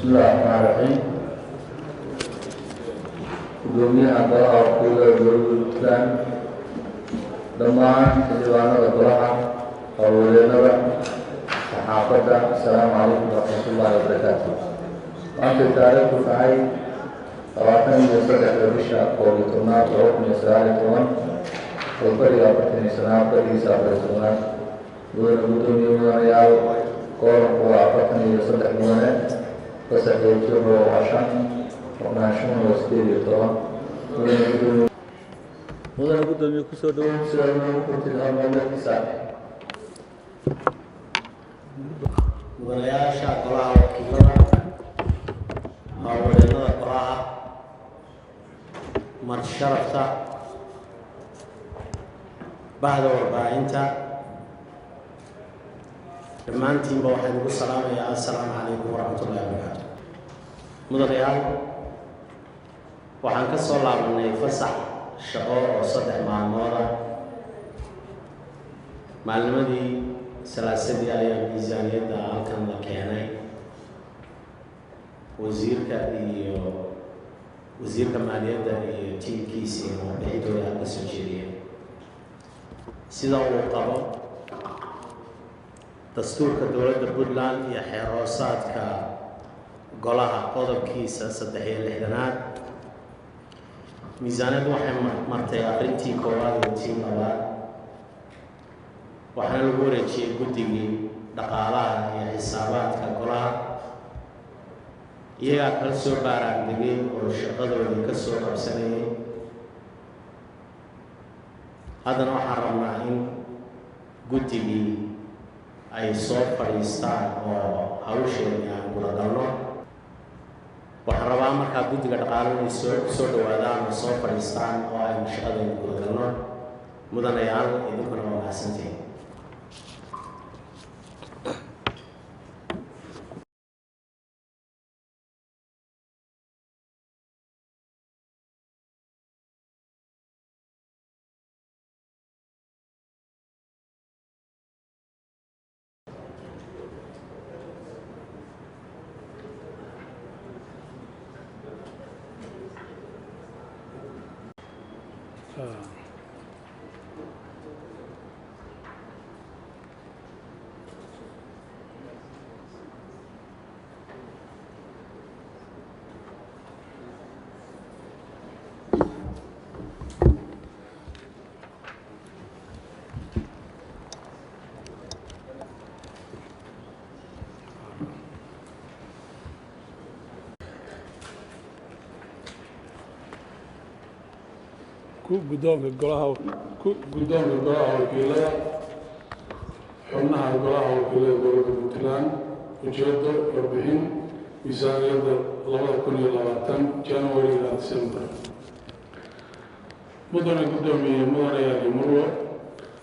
بسم الله الرحمن الرحيم. قدوميها قراءة وقيلة الإسلام دمان حجوانا وقراءة أولينا صحافة. السلام عليكم ورحمة الله وبركاته. أنت تعرف فعي قراتني يصدق الرشا قولتنا وحكم إسرائيلتون والبريغة بطن إسلام بريغة سابرتون قدومي ونريال قولن وعفتني يصدق مونة فسحيب جبر وعشان وناشون وستيريتون مدن قدومي كسودون سلام كنت الأمر النساء mudanayaasha golaha wakiilada haweenada golaha marsharafta bahda warbaahinta dhammaantiinba waxaan ugu salaamayaa assalaamu calaykum waraxmatullahi wabarakaatu. mudanayaal waxaan ka soo laabanay fasax shaqo oo 3 maalmood ah. maalmadii salaasadii ayaa miisaaniyadda halkan la keenay wasiirka maaliyadda iyo tiimkiisii warbixintooda halka soo jeediyeen sida uu qabo dastuurka dowladda Puntland iyo xeeroosaadka golaha qodobkiisa 63aad. miisaaniyaddu waxay martay akhrintii koowaad iyo tii labaad, waxaana lagu wareejiyey guddigii dhaqaalaha iyo xisaabaadka golaha. iyagaa kala soo baaraandegay oo shaqadoodii ka soo qabsanayay. haddana waxaan rabnaa in guddigii ay soo fadhiistaan oo hawsheedii aan kula galno. waxaan rabaa markaa guddiga dhaqaalaha inay soo dhawaadaan oo soo fadhiistaan oo aynu shaqadeedii kula galno. mudanayaal idinkuna waa mahadsantihiin. guddoonka golaha wakiilada xubnaha golaha wakiilada dowladda Puntland ujeedo warbixin miisaaniyadda 2020 January ilaa December. mudane guddoomiye mudanayaal murwo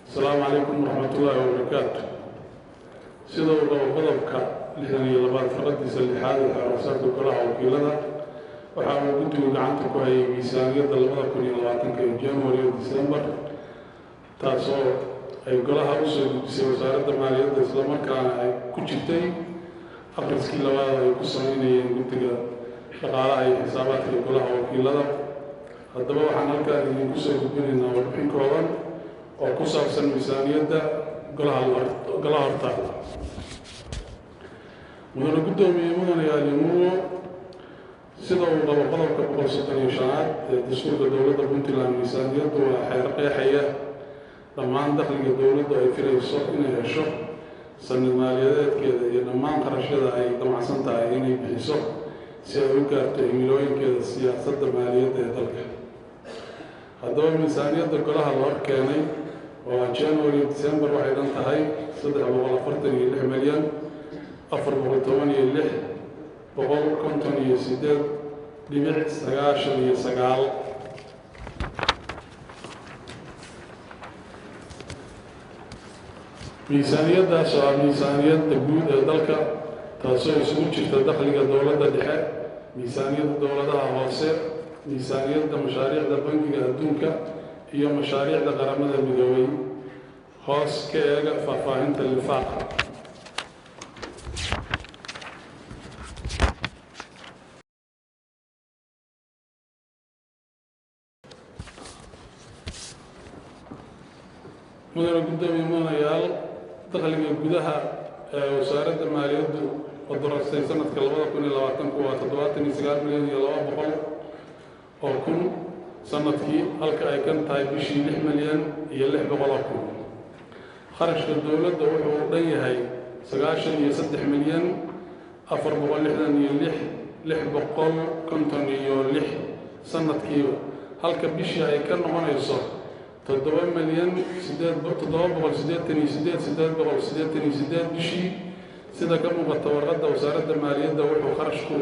asalaamu calaykum waraxmatullaahi wabarakaatu. sida uu qabo qodobka 62 faqradiisa 6aad ee xeeroosaadka golaha wakiilada waxaa uu guddigu gacanta ku hayay miisaaniyadda 2020 January iyo December, taasoo ay golaha u soo gudbisay wasaaradda maaliyadda islamarkaana ay ku jirtay akhriskii labaad ay ku samaynayeen guddiga dhaqaalaha iyo xisaabaadka golaha wakiilada. haddaba waxaan halkaan idinku soo gudbinaynaa warbixin kooban oo ku saabsan miisaaniyadda golaha hortaala. mudane guddoomiye mudanayaal murwo sida uu qabo qodobka 135aad ee dastuurka dowladda Puntland, miisaaniyaddu waa xeer qeexaya dhammaan dakhliga dowladdu ay filayso inay hesho sanad maaliyadeedkeeda iyo dhammaan qarashyada ay damacsan tahay inay bixiso si ay u gaarto himilooyinkeeda siyaasadda maaliyadda ee dalka. haddaba miisaaniyadda golaha la hor keenay oo January December waxay dhan tahay 346 milyan 416,999. miisaaniyaddaas oo ah miisaaniyadda guud ee dalka, taasoo isugu jirta dakhliga dowladda dhexe, miisaaniyadda dowladaha hoose, miisaaniyadda mashaariicda bangiga adduunka iyo mashaariicda qaramada midoobay. hoos ka eega faahfaahinta lifaaqa. mudane guddoomiye mudanayaal dakhliga gudaha ee wasaaradda maaliyaddu oo doorastay sanadka 2020 waa 79 milyan iyo 200 oo kun sanadkii halka ay kan tahay bishii 6 milyan iyo 600 oo kun kharashka dowladda wuxuu dhan yahay 93 milyan 466,656 sanadkiiba halka bishii ay ka noqonayso 7 milyan 788,888 bishii sida ka muuqata warqadda wasaaradda maaliyadda wuxuu kharashku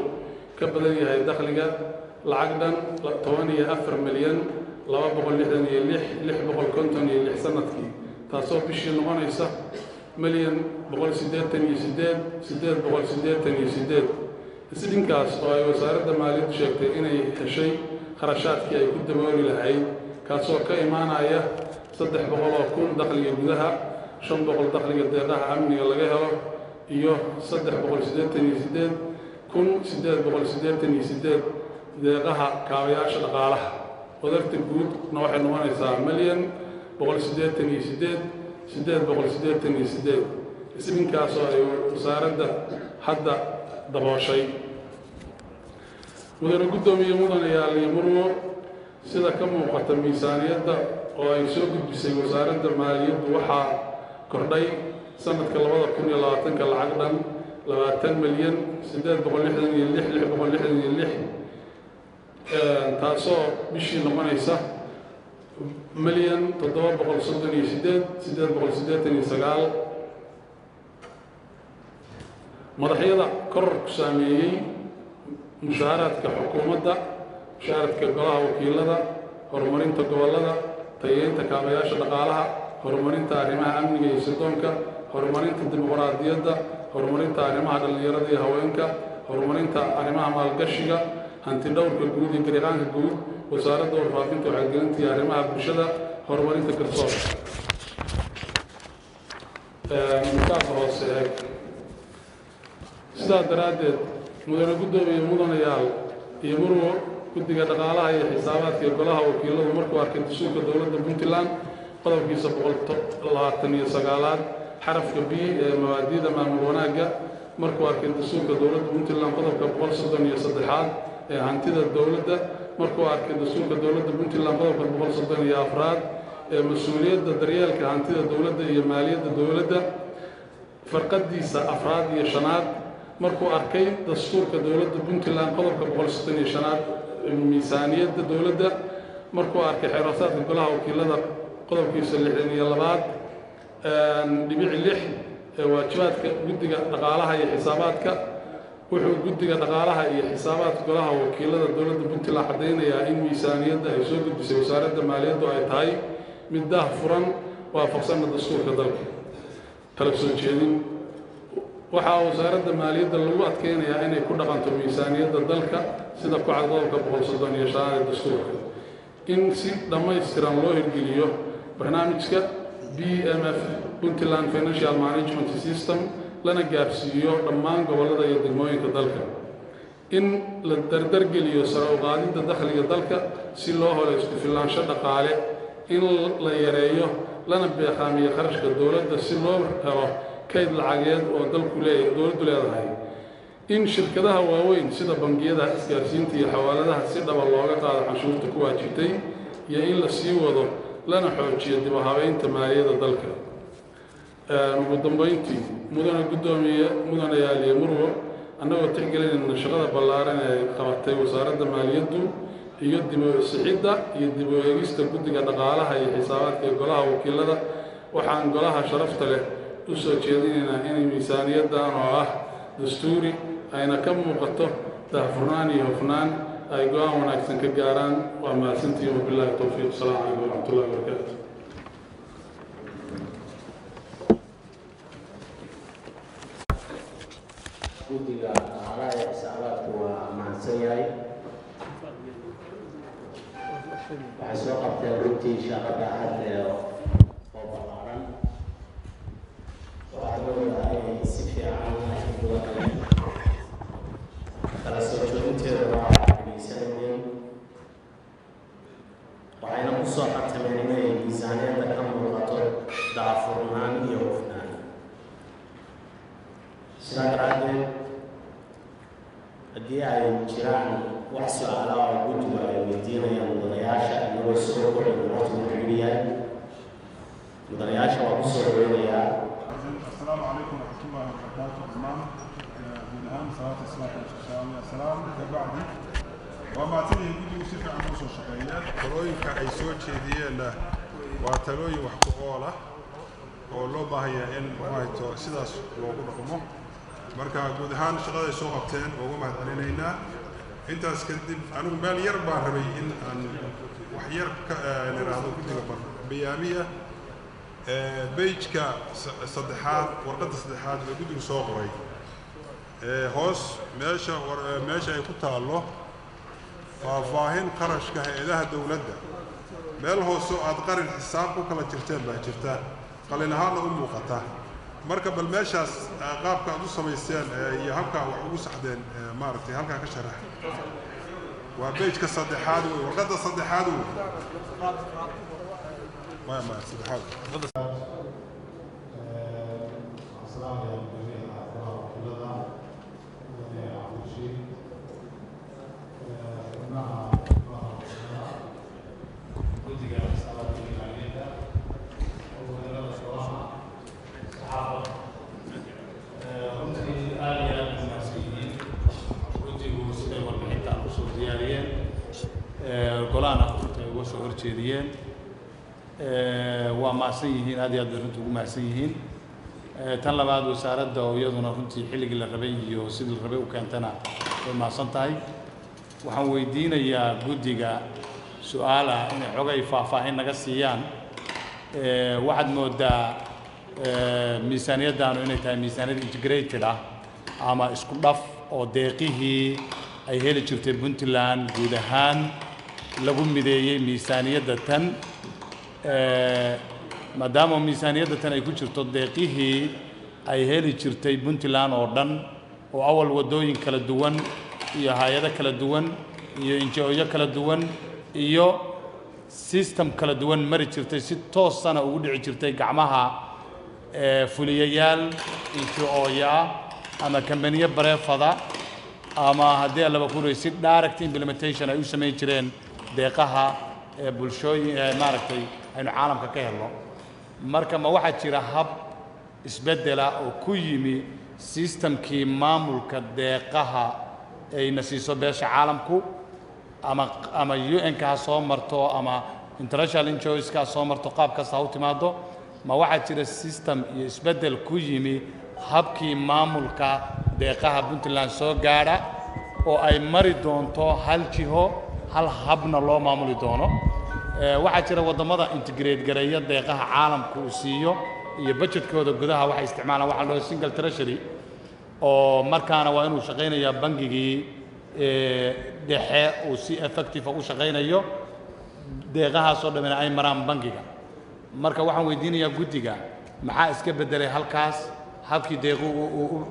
ka badan yahay dakhliga lacag dhan 14 milyan 266,656 sanadkii taasoo bishii noqonaysa milyan 188,888 isdhinkaas oo ay wasaaradda maaliyaddu sheegtay inay heshay kharashaadkii ay ku dabooli lahayd kaasoo ka imaanaya 300 oo kun dakhliga gudaha 500 dakhliga deeqaha amniga laga helo iyo 388,888 deeqaha kaabayaasha dhaqaalaha wadarta guudna waxay noqonaysaa milyan 188,888 isdhinkaasoo ay wasaaradda hadda dabooshay mudane guddoomiye mudanayaal iyo murwo sida ka muuqata miisaaniyadda oo ay soo gudbisay wasaaradda maaliyaddu waxaa kordhay sanadka 2020 lacag dhan 20 milyan 866,666 taasoo bishii noqonaysa milyan 738,889 madaxyada kororku saameeyey mushaaraadka xukuumadda mushaaraadka golaha wakiilada horumarinta gobollada tayeynta kaabayaasha dhaqaalaha horumarinta arrimaha amniga iyo sirdoonka horumarinta dimuqraadiyadda horumarinta arrimaha dhallinyarada iyo haweenka horumarinta arrimaha maalgashiga hanti dhowrka guud iyo gariiqaanka guud wasaaradda warfaafinta wacyigelinta iyo arrimaha bulshada horumarinta garsoorka intaas hoose eeg sidaa daraaddeed mudane guddoomiye mudanayaal iyo murwo guddiga dhaqaalaha iyo xisaabaadka ee golaha wakiiladu markuu arkay dastuurka dowladda puntland qodobkiisa 129aad xarafka b ee mabaadi'da maamul wanaagga markuu arkay dastuurka dowladda puntland qodobka 133aad ee hantida dowladda markuu arkay dastuurka dowladda puntland qodobka 134aad ee mas-uuliyadda daryeelka hantida dowladda iyo maaliyadda dowladda farqadiisa 4aad iyo 5aad markuu arkay dastuurka dowladda puntland qodobka 135aad miisaaniyadda dowladda markuu arkay xeerasaadka golaha wakiilada qodobkiisa 62aad dhibic 6 ee waajibaadka guddiga dhaqaalaha iyo xisaabaadka wuxuu guddiga dhaqaalaha iyo xisaabaadka golaha wakiilada dowladda puntland caddaynayaa in miisaaniyadda ay soo gudbisay wasaaradda maaliyaddu ay tahay mid daahfuran waafaqsanna dastuurka dalka kala soo jeedin waxaa wasaaradda maaliyadda lagu adkeynayaa inay ku dhaqanto miisaaniyadda dalka sida ku cad qodobka 135 ee dastuurka in si dhammaystiran loo hirgeliyo barnaamijka BMF Puntland Financial Management System lana gaarsiiyo dhammaan gobollada iyo degmooyinka dalka in la dardargeliyo sare u qaadidda dakhliga dalka si loo helo isku filnaansho dhaqaale in la yareeyo lana beeqaamiyo kharashka dowladda si loo helo kayd lacageed oo dowladdu leedahay in shirkadaha waaweyn sida bangiyada isgaarsiinta iyo xawaaladaha si dhaba looga qaado canshuurta ku waajibtay iyo in la sii wado lana xoojiyo dib u habeynta maaliyadda dalka ugu dambeyntii mudane guddoomiye mudanayaal iyo murwo annagoo tixgelinayna shaqada ballaaran ee qabatay wasaaradda maaliyaddu iyo dib u sixidda iyo dib u eegista guddiga dhaqaalaha iyo xisaabaadka ee golaha wakiilada waxaan golaha sharafta leh u soo jeedinaynaa inay miisaaniyaddan oo ah dastuuri ayna ka muuqato daahfurnaan iyo hufnaan ay go-aan wanaagsan ka gaaraan waa mahadsantihiin wabilaahi towfiiq asalaamu calaykum waraxmatullahi wabarakaatu guddiga dhaqaalaha iyo xisaabaadku waa mahadsan yahay waxay soo qabteen runtii shaqada aad oo ballaaran waxaa loodaa inay si fiican uga galeen kala soo jooginteeda waa dhegeysanayeen waxayna ku soo xatameen inay miisaaniyadda ka muuqato haddii ay jiraan wax su'aalo oo guddigu ay weydiinayaan mudanayaasha inagoo soo kordhin waqtigu xidhiidh yahay mudanayaasha waa ku soo dhaweynayaa. السلام عليكم ورحمة الله وبركاته. الإمام بدهان صلاة الصلاة والسلام السلام كبعدي وما تيجي يجي يصير عن نص الشقيات تلوي كعيسو تشيدية له وتلوي وحقوقه ولو بهي إن وايتو سداس وقول رقمه مركا بدهان شغلة سوق بتين وقوم علينا أنت أسكندم أنا بالي يربع ربيعين أن وحير نرادو كل جبر بيامية بيجك صدحات ورقة صدحات وجود صغري هوس ماشى يكتر الله ففاهين قرش كهذا الدولة مال هو سوء أذكر الحساب وكلا تفتان بهجفتان قال إن هذا مقطع مركب الماشى قاب كعدو سميسيان يهبك وعوس حدين مارتي هبك كشرح وبيجك صدحات ورقة صدحات ما صدحات السلام عليكم جميعا ورحمة الله waa maasan yihiin aad iyo aad runtii ugu maasan yihiin tan labaad wasaaradda oo iyaduna runtii xilligii la rabay iyo sidii la rabay u keentana way maasan tahay waxaan weydiinayaa guddiga su'aal ah inay xogay faahfaahin naga siiyaan waxaad moodaa miisaaniyaddaanu inay tahay miisaaniyad integrated ah ama isku dhaf oo deeqihii ay heli jirtay Puntland guud ahaan lagu mideeyay miisaaniyadda tan maadaama miisaaniyadda tan ay ku jirto deeqihii ay heli jirtay Puntland oo dhan oo awal wadooyin kala duwan iyo hay'ado kala duwan iyo NGO kala duwan iyo system kala duwan mari jirtay si toosana ugu dhici jirtay gacmaha fuliyayaal NGO ama kambaniyo bareefada ama haddii laba ku reeyay direct implementation ay u sameyn jireen deeqaha bulshooyin maaragtay aynu caalamka ka helno marka ma waxa jira hab isbedela oo ku yimi systemkii maamulka deeqaha ay nasiiso beesha caalamku ama UN ka soo marto ama international NGOs ka soo marto qaab kasta u timaado ma waxa jira system iyo isbedel ku yimi habkii maamulka deeqaha Puntland soo gaara oo ay mari doonto hal jiho hal habna loo maamuli doono waxa jira wadamada integrate gareeya deeqaha caalamku uu siiyo iyo budgetkooda gudaha waxa isticmaalaan waxa loo single treasury oo markaana waa inuu shaqeynayaa bangigii dhexe uu si effective u shaqeynayo deeqahaas oo dhammaan ay maraan bangiga marka waxaan weydiinayaa guddiga maxaa iska bedelay halkaas habkii deequ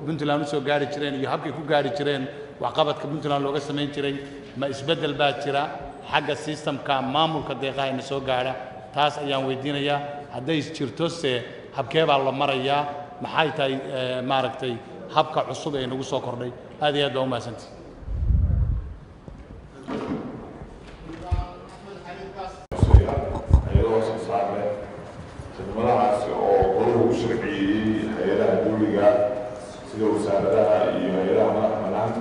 Puntland soo gaari jireen iyo habkii ku gaari jireen waxqabadka Puntland looga sameyn jiray ma isbedel baa jira xagga systemka maamulka deeqaha in soo gaara taas ayaan weydiinayaa hadday jirto se habkee baa la marayaa maxay tahay maaragtay habka cusub ee nagu soo kordhay aad iyo aad u mahadsantii madaxaasi oo golaha u sharciyey hay'adaha dawliga sida wasaaradaha iyo hay'adaha madaxa bannaan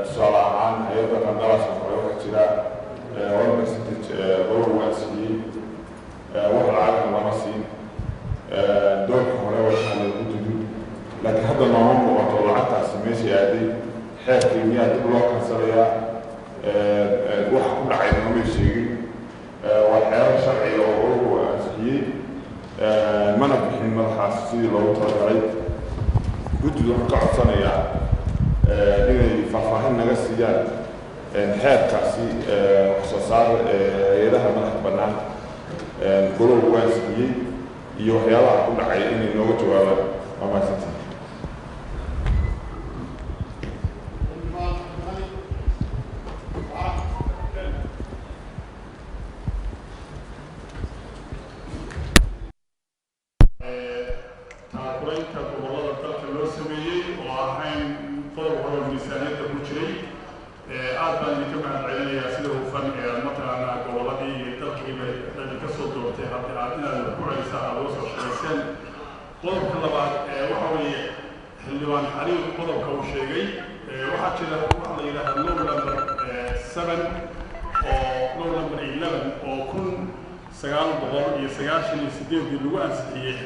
tusaale ahaan hay'adda qandaraaska hore waxaa jira 1% golaha waa siiyey wax lacagna lama siin doorka hore waxaa lagu dudu laakiin hadda nooma muuqato lacagtaasi meeshay aaday xeerkii miyaa dib loo kansalayaa waxa ku dhacay noomay sheegin waa xeerar sharciga oo golaha waa ansixiyey mana bixin madaxaas sidii loogu talagalay guddigu waxaan ka codsanayaa inay faahfaahin naga siiyaan xeerkaasi wax soo saar hay'adaha madaxa bannaan golaha waa ansixiyey iyo waxyaabaha ku dhacay inay nooga jawaabaan waa mahadsantahay taakulaynta gobollada dalka loo sameeyey oo ahayn qodob hore miisaaniyadda ku idinka mahadcelinayaa sida hufan ee mataqaanaa gobolladii iyo dalkiiba idinka soo doortay haddii aad inaad ku celisaan aad uga soo shaqayseen qodobka labaad waxa weeye xildhibaan xariir qodobka uu sheegay waxaa jira waxa la yidhaahdaa law number 7 oo law number 11 oo 1998 lagu ansixiyey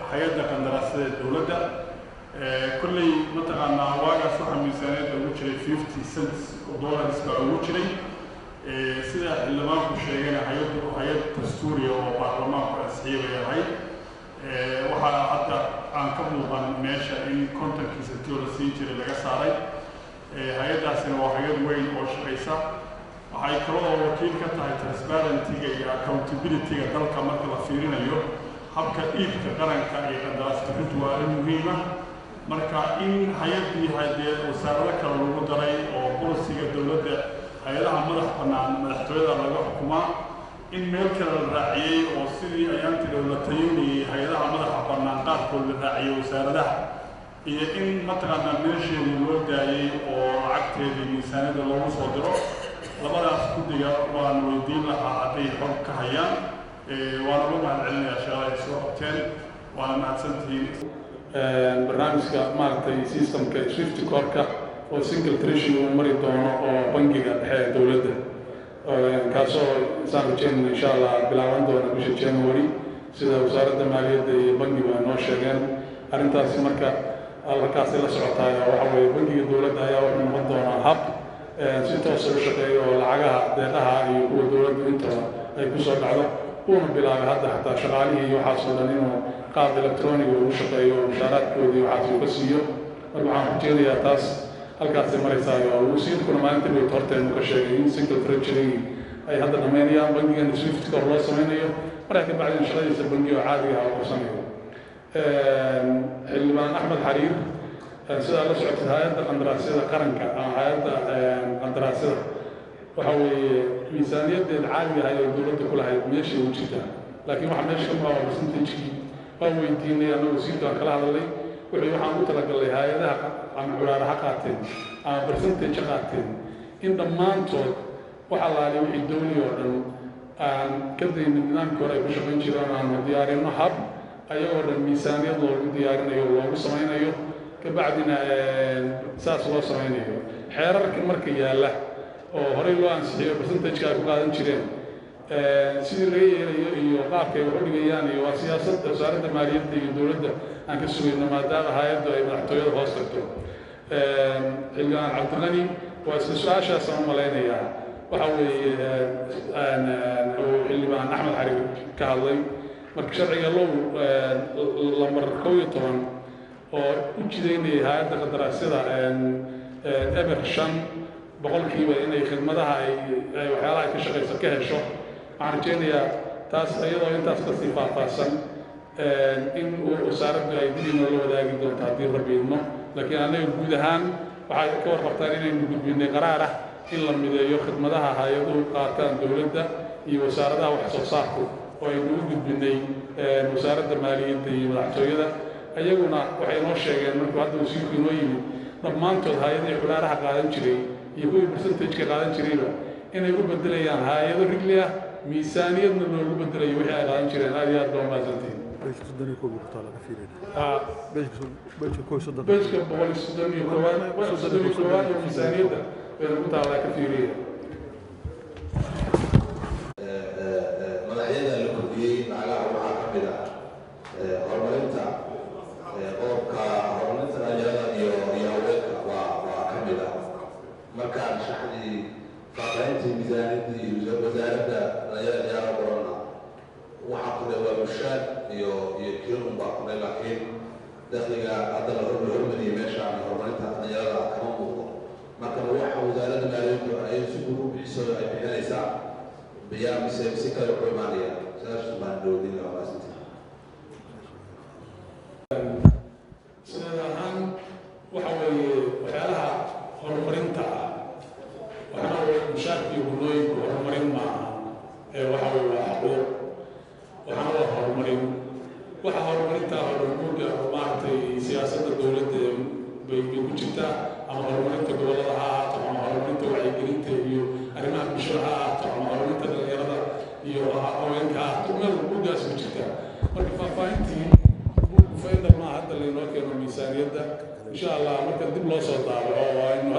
hay-adda qandaraasyada dowladda kolley mataqaanaa waagaas waxaa miisaaneedda ugu jiray 50 cents dollars baa ugu jiray sida xildhibaanku sheegayna hay-ad dastuuriya oo baarlamaanku ansixiyey bay ahayd waxaa hadda aan ka muuqan meesha in kontonkiisa tio la siin jiray laga saaray hay-addaasina waa hay-ad weyn oo shaqaysa waxay kaloo wakiil ka tahay transparentyga iyo accountabilityga dalka marka la fiirinayo habka iibka qaranka iyo qandaraas bixintu waa arrin muhiima marka in hay-addii haddee wasaarado kale lagu daray oo bolisiga dowladda hay-adaha madax bannaan madaxtooyada laga xukumaa in meel kale la raaciyey oo sidii ayaantii la tayoonayay hay-adaha madaxa bannaan qaarkood la raaciyey wasaaradaha iyo in mataqaanaa meesheedii loo daayey oo lacagteedii miisaaniyadda loogu soo diro labadaas guddiga waan weydiin lahaa hadday xog ka hayaan waana uga mahadcelinayaa shaqada ay soo qabteen waana mahadsantihiin barnaamijka maaragtay systemka swift corka oo single treasury uu mari doono oo bangiga dhexe ee dowladda kaasoo isaan rajeynayna insha allah bilaaban doona bisha January sida wasaaradda maaliyadda iyo bangiga noo sheegeen arrintaasi marka halkaasi la socotaay waxa weeye bangiga dowladda ayaa wuxuu noqon doonaa hab si toos u shaqeeyo oo lacagaha deeqaha iyo kuwa dowladda inta ay ku soo dhacdo uuna bilaabay hadda xataa shaqaalihii iyo waxaasoo dhan inuu qaab elektroniga ugu shaqeeyo mushaaraadkoodii waxaas uu ka siiyo marka waxaan ku jeedayaa taas halkaasay maraysaayo wasiirkuna maalinta bay horteenu ka sheegay in single treasury ay hadda dhammaynayaan bangigana swift kor loo samaynayo markaa ka bacdina shaqadiisa bangiga caadiga ah oo qabsanayo xildhibaan axmed xariir sidaa la socotay hay-adda qandaraasyada qaranka ama hay-adda qandaraasyada waxa weeye miisaaniyaddeeda caadiga ahay oo dowladda ku lahayd meeshay u jirtaa laakiin waxa meesha ka muuqda percentage-kii waan weydiinay annagu wasiirka aan kala hadalnay wixii waxaan u talagalnay hay-adaha ama culaara ha qaateen ama percentage ha qaateen in dhammaantood waxa laali wixii dowli oo dhan aan ka daynin nidaamkii hore ay ku shaqayn jireen aanu diyaarino hab ayagoo dhan miisaaniyad loogu diyaarinayo loogu samaynayo kabacdina saas loo samaynayo xeerarkii marka yaalla oo horey loo ansixiyo percentage-ka ay ku qaadan jireen sidii laga yeelayo iyo qaabka ay wax u dhigayaan iyo waa siyaasadda wasaaradda maaliyadda iyo dowladda aan ka sugayno maadaama hay-addu ay madaxtooyada hoos tagto xildhibaan cabdiqani waa isla su-aashaasaan u malaynayaa waxa weeye xildhibaan axmed xariir ka hadlay marka sharciga low lambar 11 oo u jidaynayay hay-adda qandaraasyada eber 5 boqolkiiba inay khidmadaha ay waxyaalaha ay ka shaqayso ka hesho waxaan rajeynayaa taas iyadoo intaas kasii faahfaahsan in wasaaraddu ay dib inoola wadaagi doonto haddii rabiidno laakiin annaga guud ahaan waxay ka warqabtaan inaynu gudbinay qaraar ah in la mideeyo khidmadaha hay-aduhu qaataan dowladda iyo wasaaradaha wax soo saarku oo aynu u gudbinay wasaaradda maaliyadda iyo madaxtooyada ayaguna waxay noo sheegeen markuu hadda wasiirku inoo yimid dhammaantood hay-adihii culaaraha qaadan jiray iyo kuwii percentage-ka qaadan jirayba inay u bedelayaan hay-ado rigli ah miisaaniyadna loogu bedelayo wixii ay qaadan jireen aad iyo aad baa mahadsantihiin bejka 131 oo miisaaniyadda bayna ku taallaa ka fiiriya madaxyada la kordhiyey lacagaha waxaa ka mid ah horumarinta qodobka horumarinta dhalinyarada iyo haweenka waa ka mid ah markaan shaxdii faaqayntii miisaaniyaddii iyo wasaaradda dhalinyarada ciyaara qorana waxaa ku dhawaa mushaad iyo kirun baa ku laakiin dakhliga hadda la hormariyey meeshaan horumarinta dhalinyarada kama muuqdo marka waxa wasaaradda maaliyaddu ay si guud u bixiso ay bixinaysaa biyaa mise kale ku imaanaya saas baan doodin la waasita sida ahaan waxa weeye waxyaalaha horumarinta waxaa weeye mushaarkii gudooyinku horumarin maaha waxa weeye waa xuquuq waxaana waa horumarin waxa horumarinta horumarka maaragtay siyaasadda dowladda bay ku jirtaa ama horumarinta gobollada ha ahaato ama horumarinta wacyigelinta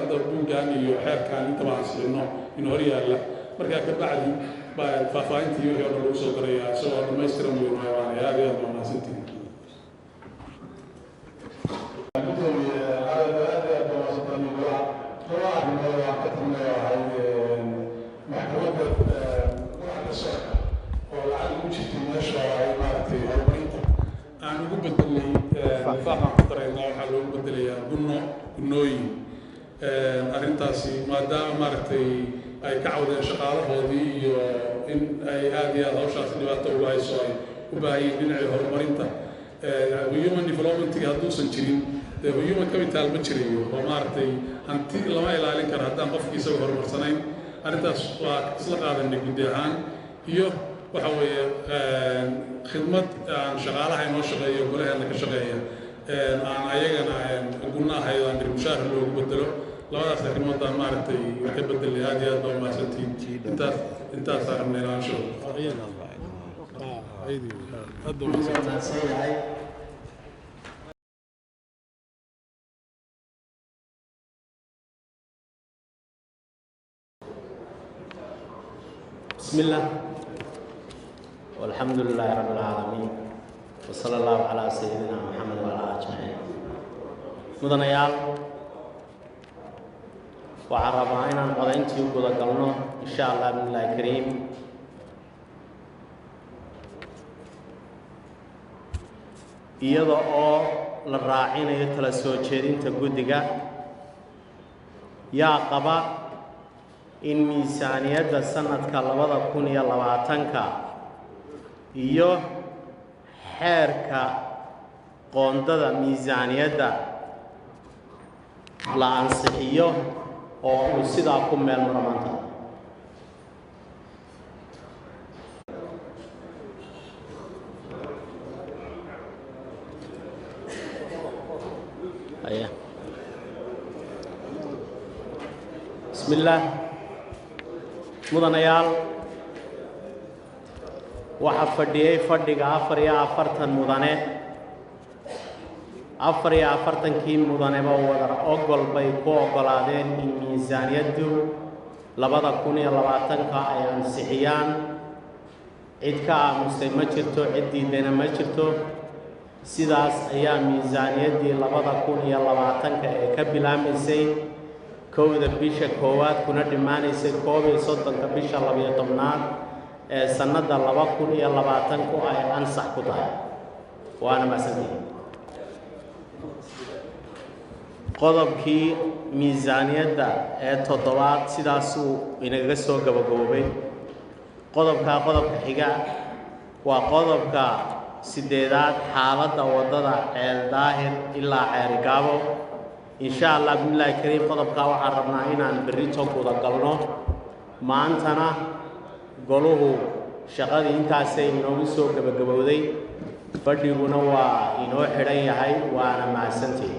hadda buuggan iyo xeerkan intaba aan siino in hor yaalla markaa ka bacdi baa faahfaahintii wixii oo dhan lagu soo darayaa isagoo dhammaystiran weyn waana aad iyo aad baa mahadsantihin aan ugu bedelay faaxan ku dareynaa waxaa loogu bedelayaa gunnooyin arrintaasi maadaama maaragtay ay ka cawdeen shaqaalahoodii iyo in ay aad iyo aad hawshaas dhibaato uga hayso ay u baahan yihiin dhinacii horumarinta human developmentga hadduusan jirin dee human capital ma jirayo oo maaragtay hanti lama ilaalin karo haddaan qofkii isaga horumarsanayn arrintaas waa isla qaadanay guddi ahaan iyo waxa weeye khidmad aan shaqaalaha inoo shaqeeyo golaheena ka shaqeeya aan ayagana gunna ahayd aan mushaar loogu bedelo labadaas arrimoodaan maaragtay ka bedelay aad iyo aad baa mahadsantihiin intaas rabnay ilaansho بسم الله والحمد لله رب العالمين وصلى الله على سيدنا محمد وعلى آله أجمعين مدنيال وعربنا إن قضينتي وقضى قلنا إن شاء الله من الله الكريم iyada oo la raacinayo tala soo jeedinta guddiga yaa qaba in miisaaniyadda sanadka 2020 iyo xeerka qoondada miisaaniyadda la ansixiyo oo uu sidaa ku meel maro maanta بسم الله mudanayaal waxaa fadhiyey fadhiga 44 mudane 44kii mudaneba wada ogol bay ku ogolaadeen in miisaaniyaddu 2020 ay ansixiyaan cid ka aamusay ma jirto cid diidayna ma jirto sidaas ayaa miisaaniyaddii 2020 ee ka bilaamaysay kowda bisha koowaad kuna dhimaanaysay 31 bisha 12aad ee sanada 2020 ay ansax ku tahay waana maasantii qodobkii miisaaniyadda ee toddobaad sidaas uu inaga soo gabagaboobay qodobka xiga waa qodobka 8aad xaaladda wadada ceel daahir ilaa ceerigaabo إن شاء الله بالله الكريم قدب قاوة عربنا هنا عن بريتهم قد قلنا ما أنتنا قالوه شغال إنت سين نومسو قبل قبودي فردي قنوا إنه حرية هاي وأنا مع سنتي